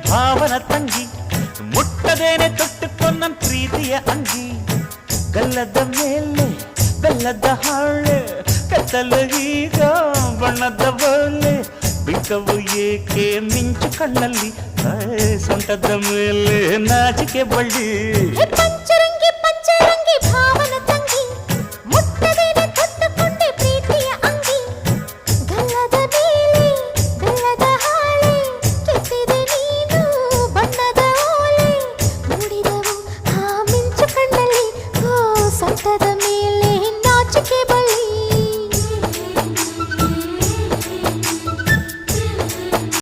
ಭಾವನ ತಂಗಿ ಮುಟ್ಟದೇನೆ ತೊಟ್ಟುಕೊಂಡ ಪ್ರೀತಿಯ ಅಂಗಿ ಗಲ್ಲದ ಮೇಲೆ ಬೆಲ್ಲದ ಹಾಳೆ ಕತ್ತಲು ಈಗ ಬಣ್ಣದ ಬೋಲೆ ಬಿಂಕವು ಏಕೆ ಮಿಂಚು ಕಣ್ಣಲ್ಲಿ ಸೊಂಟದ ಮೇಲೆ ನಾಚಿಕೆ ಬಳ್ಳಿ ಪಂಚರಂಗಿ ಪಂಚರಂಗಿ ಭಾವ